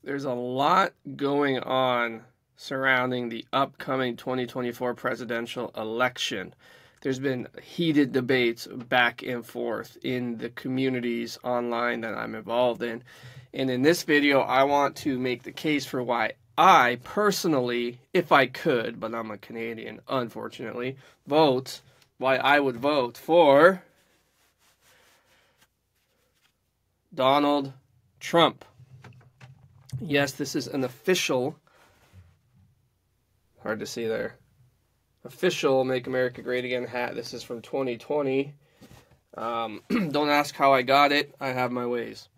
there's a lot going on surrounding the upcoming 2024 presidential election. There's been heated debates back and forth in the communities online that I'm involved in. And in this video, I want to make the case for why I personally, if I could, but I'm a Canadian, unfortunately, why I would vote for Donald Trump. Yes, this is an official, hard to see there, official Make America Great Again hat. This is from 2020. Don't ask how I got it. I have my ways.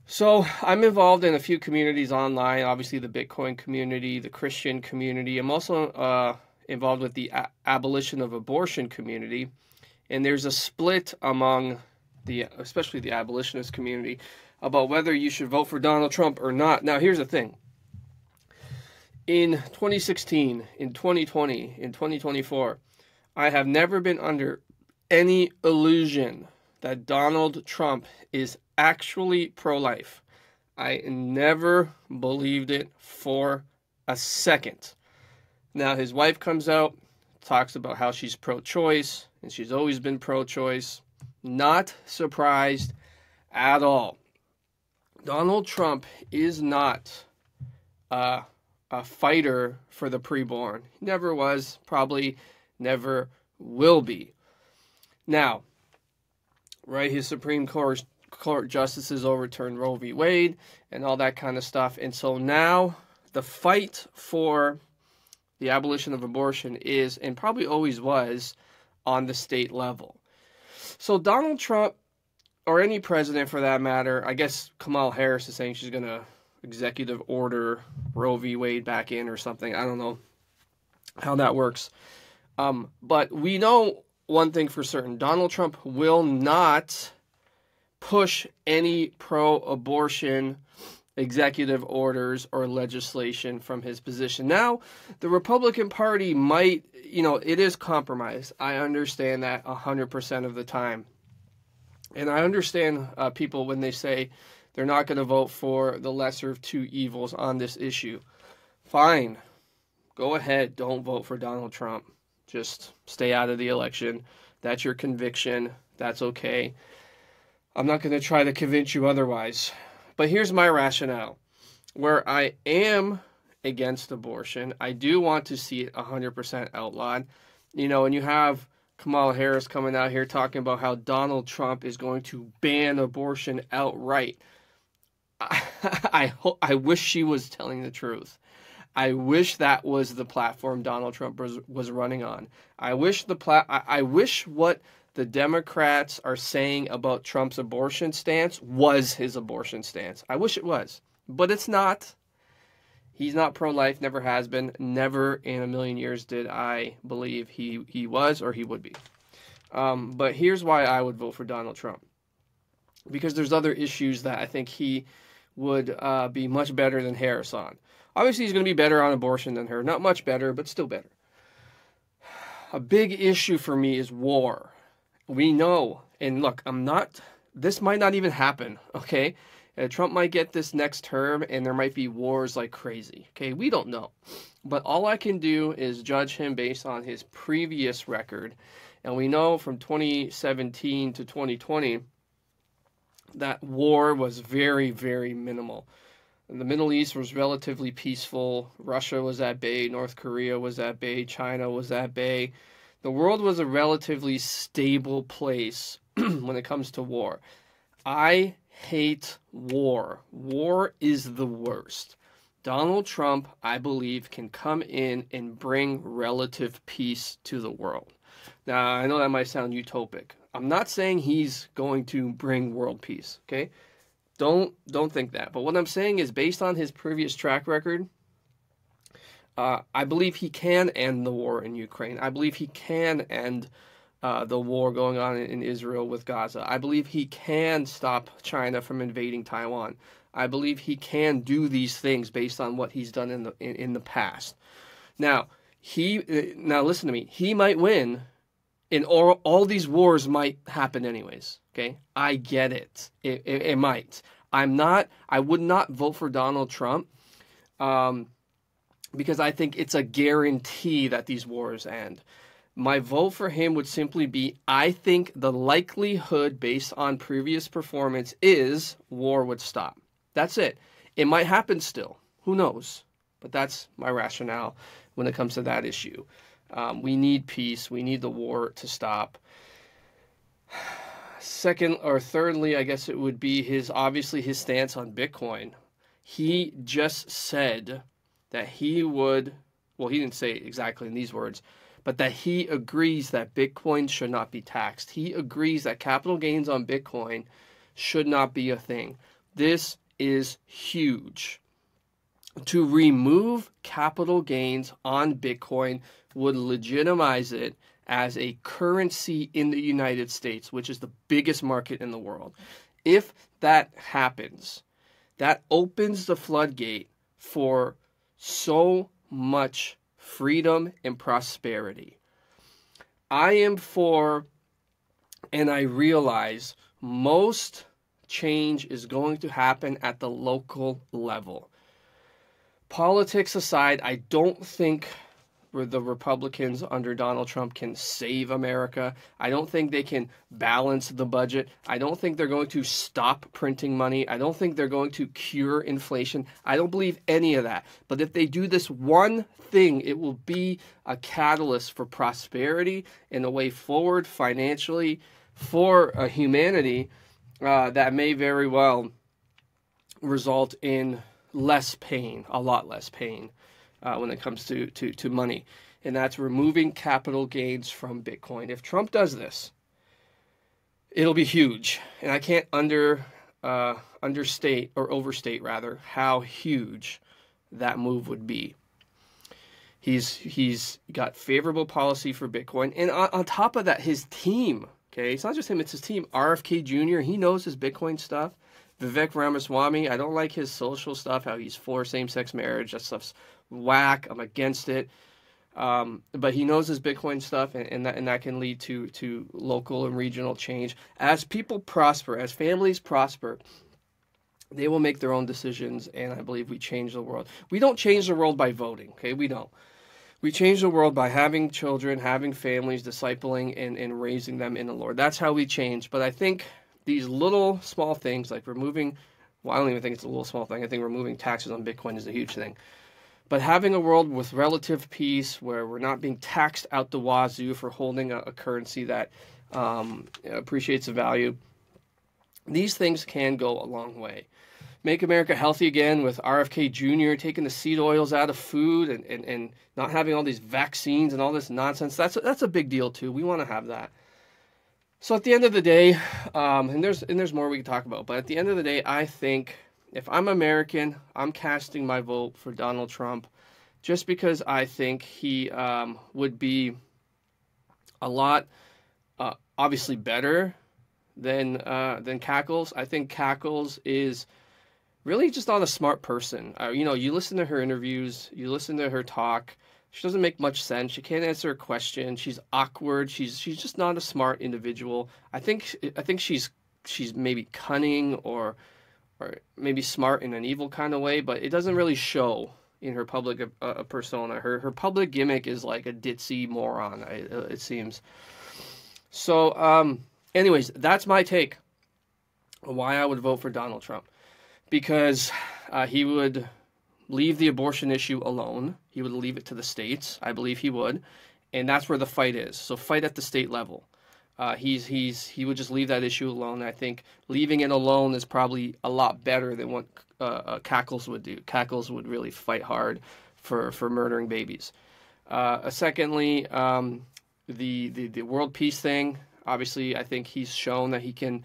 So I'm involved in a few communities online, obviously the Bitcoin community, the Christian community. I'm also involved with the abolition of abortion community. And there's a split among especially the abolitionist community, about whether you should vote for Donald Trump or not. Now, here's the thing. In 2016, in 2020, in 2024, I have never been under any illusion that Donald Trump is actually pro-life. I never believed it for a second. Now, his wife comes out, talks about how she's pro-choice, and she's always been pro-choice. Not surprised at all. Donald Trump is not a fighter for the preborn. He never was, probably never will be. Now, right, his Supreme Court justices overturned Roe v. Wade and all that kind of stuff. And so now the fight for the abolition of abortion is, and probably always was, on the state level. So Donald Trump, or any president for that matter, I guess Kamala Harris is saying she's going to executive order Roe v. Wade back in or something. I don't know how that works. But we know one thing for certain. Donald Trump will not push any pro-abortion executive orders or legislation from his position. Now, the Republican Party might, it is compromised. I understand that 100% of the time. And I understand people when they say they're not going to vote for the lesser of two evils on this issue. Fine. Go ahead. Don't vote for Donald Trump. Just stay out of the election. That's your conviction. That's okay. I'm not going to try to convince you otherwise. But here's my rationale. Where I am against abortion, I do want to see it 100% outlawed. And you have Kamala Harris coming out here talking about how Donald Trump is going to ban abortion outright. I wish she was telling the truth. I wish that was the platform Donald Trump was running on. I wish what the Democrats are saying about Trump's abortion stance was his abortion stance. I wish it was, but it's not. He's not pro-life, never has been, never in a million years did I believe he was or he would be. But here's why I would vote for Donald Trump. Because there's other issues that I think he would be much better than Harris on. Obviously, he's going to be better on abortion than her. Not much better, but still better. A big issue for me is war. We know, and look, this might not even happen, okay? Trump might get this next term, and there might be wars like crazy, okay? We don't know. But all I can do is judge him based on his previous record. And we know from 2017 to 2020 that war was very, very minimal. And the Middle East was relatively peaceful. Russia was at bay. North Korea was at bay. China was at bay. The world was a relatively stable place when it comes to war. I hate war. War is the worst. Donald Trump, I believe, can come in and bring relative peace to the world. Now, I know that might sound utopic. I'm not saying he's going to bring world peace, okay? Don't think that. But what I'm saying is, based on his previous track record, I believe he can end the war in Ukraine. I believe he can end the war going on in Israel with Gaza. I believe he can stop China from invading Taiwan. I believe he can do these things based on what he's done in the past. Now listen to me. He might win, and all these wars might happen anyways. Okay, I get it. It might. I would not vote for Donald Trump because I think it's a guarantee that these wars end. My vote for him would simply be, I think the likelihood based on previous performance is war would stop. That's it. It might happen still. Who knows? But that's my rationale when it comes to that issue. We need peace. We need the war to stop. Second or thirdly, I guess it would be obviously his stance on Bitcoin. He just said that he would, well, he didn't say it exactly in these words, but that he agrees that Bitcoin should not be taxed. He agrees that capital gains on Bitcoin should not be a thing. This is huge. To remove capital gains on Bitcoin would legitimize it as a currency in the United States, which is the biggest market in the world. If that happens, that opens the floodgate for so much freedom and prosperity. I am for, and I realize most change is going to happen at the local level. Politics aside, I don't think the Republicans under Donald Trump can save America. I don't think they can balance the budget. I don't think they're going to stop printing money. I don't think they're going to cure inflation. I don't believe any of that. But if they do this one thing, it will be a catalyst for prosperity and a way forward financially for humanity that may very well result in less pain, a lot less pain. When it comes to money, and that's removing capital gains from Bitcoin. If Trump does this, it'll be huge, and I can't understate or overstate rather how huge that move would be. He's got favorable policy for Bitcoin, and on top of that, his team. Okay, it's not just him; it's his team. RFK Jr. He knows his Bitcoin stuff. Vivek Ramaswamy, I don't like his social stuff, how he's for same-sex marriage. That stuff's whack. I'm against it. But he knows his Bitcoin stuff, and that can lead to local and regional change. As people prosper, as families prosper, they will make their own decisions, and I believe we change the world. We don't change the world by voting, okay? We don't. We change the world by having children, having families, discipling, and raising them in the Lord. That's how we change. But I think these little small things like removing, well, I don't even think it's a little small thing. I think removing taxes on Bitcoin is a huge thing. But having a world with relative peace where we're not being taxed out the wazoo for holding a currency that appreciates the value, these things can go a long way. Make America healthy again with RFK Jr. taking the seed oils out of food and not having all these vaccines and all this nonsense. That's a big deal too. We want to have that. So at the end of the day, and there's more we can talk about, but at the end of the day, I think if I'm American, I'm casting my vote for Donald Trump just because I think he would be a lot, obviously better than Cackles. I think Cackles is really just not a smart person. You listen to her interviews, you listen to her talk. She doesn't make much sense. She can't answer a question. She's awkward. She's just not a smart individual. I think she's maybe cunning or maybe smart in an evil kind of way, but it doesn't really show in her public persona. Her public gimmick is like a ditzy moron, it seems. So, anyways, that's my take on why I would vote for Donald Trump. Because he would leave the abortion issue alone. He would leave it to the states. I believe he would. And that's where the fight is. So fight at the state level. He would just leave that issue alone. I think leaving it alone is probably a lot better than what Cackles would do. Cackles would really fight hard for murdering babies. Secondly, the world peace thing. Obviously, I think he's shown that he can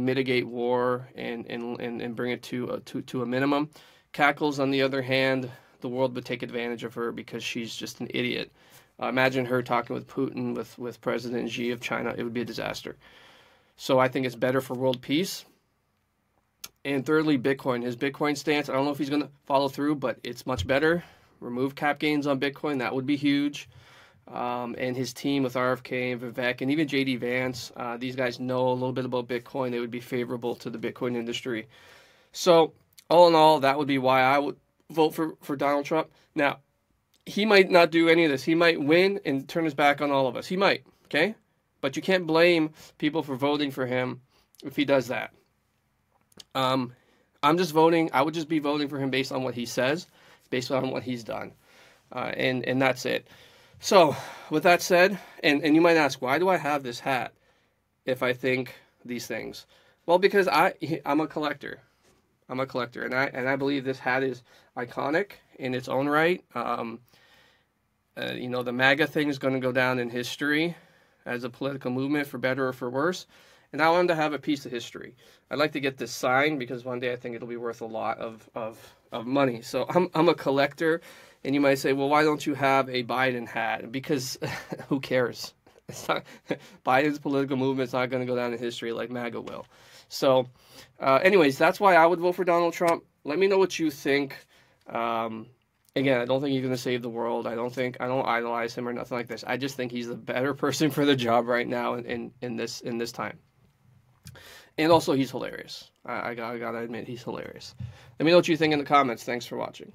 mitigate war and bring it to a minimum. Cackles, on the other hand, the world would take advantage of her because she's just an idiot. Imagine her talking with Putin, with President Xi of China. It would be a disaster. So I think it's better for world peace. And thirdly, Bitcoin. His Bitcoin stance, I don't know if he's going to follow through, but it's much better. Remove cap gains on Bitcoin. That would be huge. And his team with RFK and Vivek and even JD Vance, these guys know a little bit about Bitcoin. They would be favorable to the Bitcoin industry. So, all in all, that would be why I would vote for Donald Trump. Now, he might not do any of this. He might win and turn his back on all of us. He might, okay? But you can't blame people for voting for him if he does that. I'm just voting. I would just be voting for him based on what he says, based on what he's done. And that's it. So, with that said, and you might ask, why do I have this hat if I think these things? Well, because I'm a collector. I'm a collector, and I believe this hat is iconic in its own right. You know, the MAGA thing is going to go down in history as a political movement, for better or for worse. And I wanted to have a piece of history. I'd like to get this signed because one day I think it'll be worth a lot of money. So I'm a collector, and you might say, well, why don't you have a Biden hat? Because who cares? It's not, Biden's political movement's not going to go down in history like MAGA will. So, anyways, that's why I would vote for Donald Trump. Let me know what you think. Again, I don't think he's going to save the world. I don't idolize him or nothing like this. I just think he's the better person for the job right now in this time. And also, he's hilarious. I gotta admit, he's hilarious. Let me know what you think in the comments. Thanks for watching.